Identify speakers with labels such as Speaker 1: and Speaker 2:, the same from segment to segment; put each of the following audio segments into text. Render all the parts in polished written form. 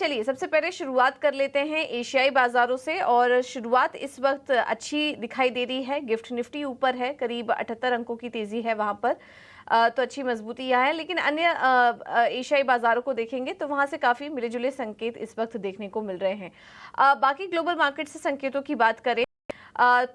Speaker 1: चलिए सबसे पहले शुरुआत कर लेते हैं एशियाई बाजारों से और शुरुआत इस वक्त अच्छी दिखाई दे रही है। गिफ्ट निफ्टी ऊपर है, करीब 78 अंकों की तेजी है वहां पर। तो अच्छी मजबूती यहाँ है, लेकिन अन्य एशियाई बाजारों को देखेंगे तो वहां से काफी मिले जुले संकेत इस वक्त देखने को मिल रहे हैं। बाकी ग्लोबल मार्केट से संकेतों की बात करें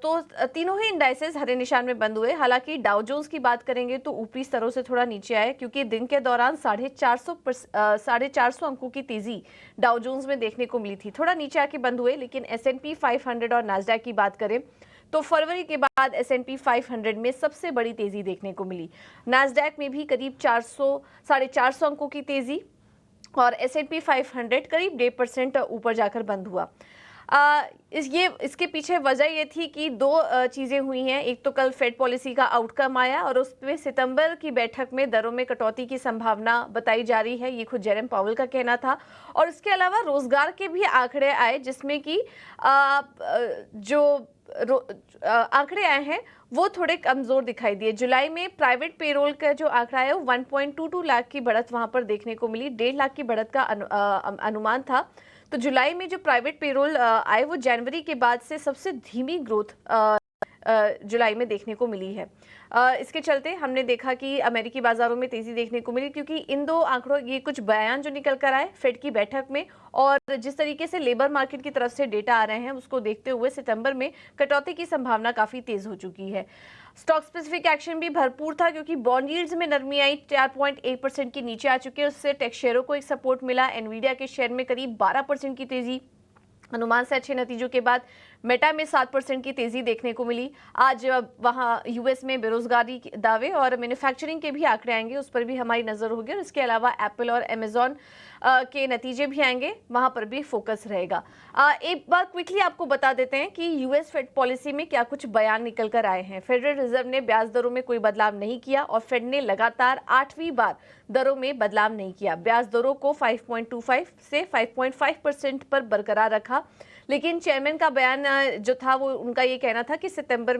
Speaker 1: तो तीनों ही इंडाइसेस हरे निशान में बंद हुए। हालांकि डाउ जोन्स की बात करेंगे तो ऊपरी स्तरों से थोड़ा नीचे आए, क्योंकि दिन के दौरान 450 अंकों की तेजी डाउ जोन्स में देखने को मिली थी। थोड़ा नीचे आके बंद हुए, लेकिन S&P 500 और नास्डैक की बात करें तो फरवरी के बाद S&P 500 में सबसे बड़ी तेजी देखने को मिली। नास्डैक में भी करीब 400-450 अंकों की तेजी और S&P 500 करीब 1.5% ऊपर जाकर बंद हुआ। इसके पीछे वजह ये थी कि दो चीजें हुई हैं। एक तो कल फेड पॉलिसी का आउटकम आया और उसमें सितंबर की बैठक में दरों में कटौती की संभावना बताई जा रही है, ये खुद जेरेम पावेल का कहना था। और इसके अलावा रोजगार के भी आंकड़े आए, जिसमें कि जो आंकड़े आए हैं वो थोड़े कमजोर दिखाई दिए। जुलाई में प्राइवेट पेरोल का जो आंकड़ा है वो 1.22 लाख की बढ़त वहां पर देखने को मिली। 1.5 लाख की बढ़त का अनुमान था। तो जुलाई में जो प्राइवेट पेरोल आए वो जनवरी के बाद से सबसे धीमी ग्रोथ जुलाई में देखने को मिली है। इसके चलते हमने देखा कि अमेरिकी बाजारों में तेजी देखने को मिली, क्योंकि इन दो आंकड़ों ये कुछ बयान जो निकल कर आए फेड की बैठक में और जिस तरीके से लेबर मार्केट की तरफ से डेटा आ रहे हैं उसको देखते हुए सितंबर में कटौती की संभावना काफी तेज हो चुकी है। स्टॉक स्पेसिफिक एक्शन भी भरपूर था, क्योंकि बॉन्ड यील्ड्स में नरमी आई, 4.1% के नीचे आ चुके हैं। उससे टेक शेयरों को एक सपोर्ट मिला। एनवीडिया के शेयर में करीब 12% की तेजी, अनुमान से अच्छे नतीजों के बाद मेटा में 7% की तेजी देखने को मिली। आज वहां यूएस में बेरोजगारी दावे और मैन्युफैक्चरिंग के भी आंकड़े आएंगे, उस पर भी हमारी नजर होगी। और इसके अलावा एप्पल और अमेजॉन के नतीजे भी आएंगे, वहां पर भी फोकस रहेगा। एक बार क्विकली आपको बता देते हैं कि यूएस फेड पॉलिसी में क्या कुछ बयान निकल कर आए हैं। फेडरल रिजर्व ने ब्याज दरों में कोई बदलाव नहीं किया और फेड ने लगातार 8वीं बार दरों में बदलाव नहीं किया। ब्याज दरों को 5.25 से 5.5% पर बरकरार रखा। लेकिन चेयरमैन का बयान जो था वो उनका ये कहना था कि सितंबर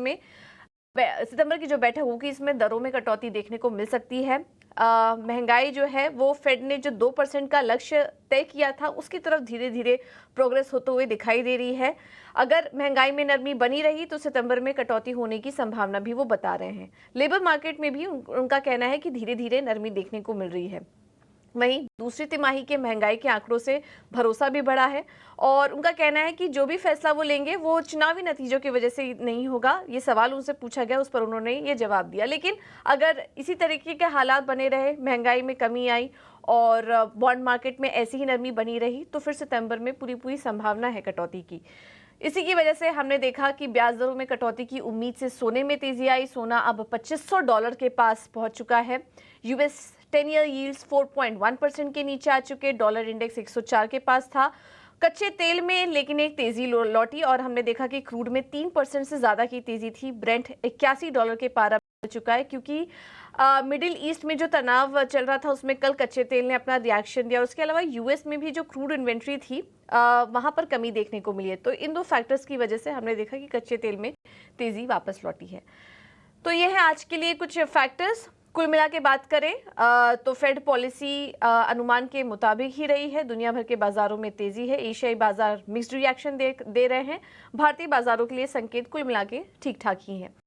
Speaker 1: की जो बैठक होगी इसमें दरों में कटौती देखने को मिल सकती है। महंगाई जो है वो फेड ने जो 2% का लक्ष्य तय किया था उसकी तरफ धीरे धीरे प्रोग्रेस होते हुए दिखाई दे रही है। अगर महंगाई में नरमी बनी रही तो सितंबर में कटौती होने की संभावना भी वो बता रहे हैं। लेबर मार्केट में भी उनका कहना है कि धीरे धीरे नरमी देखने को मिल रही है। वहीं दूसरी तिमाही के महंगाई के आंकड़ों से भरोसा भी बढ़ा है और उनका कहना है कि जो भी फैसला वो लेंगे वो चुनावी नतीजों की वजह से नहीं होगा। ये सवाल उनसे पूछा गया, उस पर उन्होंने ये जवाब दिया। लेकिन अगर इसी तरीके के हालात बने रहे, महंगाई में कमी आई और बॉन्ड मार्केट में ऐसी ही नरमी बनी रही तो फिर सितंबर में पूरी संभावना है कटौती की। इसी की वजह से हमने देखा कि ब्याज दरों में कटौती की उम्मीद से सोने में तेजी आई। सोना अब $2500 के पास पहुंच चुका है। यूएस 10 ईयर यील्ड्स 4.1% के नीचे आ चुके। डॉलर इंडेक्स 104 के पास था। कच्चे तेल में लेकिन एक तेजी लौटी और हमने देखा कि क्रूड में 3% से ज्यादा की तेजी थी। ब्रेंट $81 के पार आ चुका है, क्योंकि मिडिल ईस्ट में जो तनाव चल रहा था उसमें कल कच्चे तेल ने अपना रिएक्शन दिया। उसके अलावा यूएस में भी जो क्रूड इन्वेंट्री थी वहां पर कमी देखने को मिली है। तो इन दो फैक्टर्स की वजह से हमने देखा कि कच्चे तेल में तेजी वापस लौटी है। तो ये है आज के लिए कुछ फैक्टर्स। कुल मिला के बात करें तो फेड पॉलिसी अनुमान के मुताबिक ही रही है। दुनिया भर के बाजारों में तेजी है। एशियाई बाजार मिक्स्ड रिएक्शन दे रहे हैं। भारतीय बाजारों के लिए संकेत कुल मिला के ठीक ठाक ही हैं।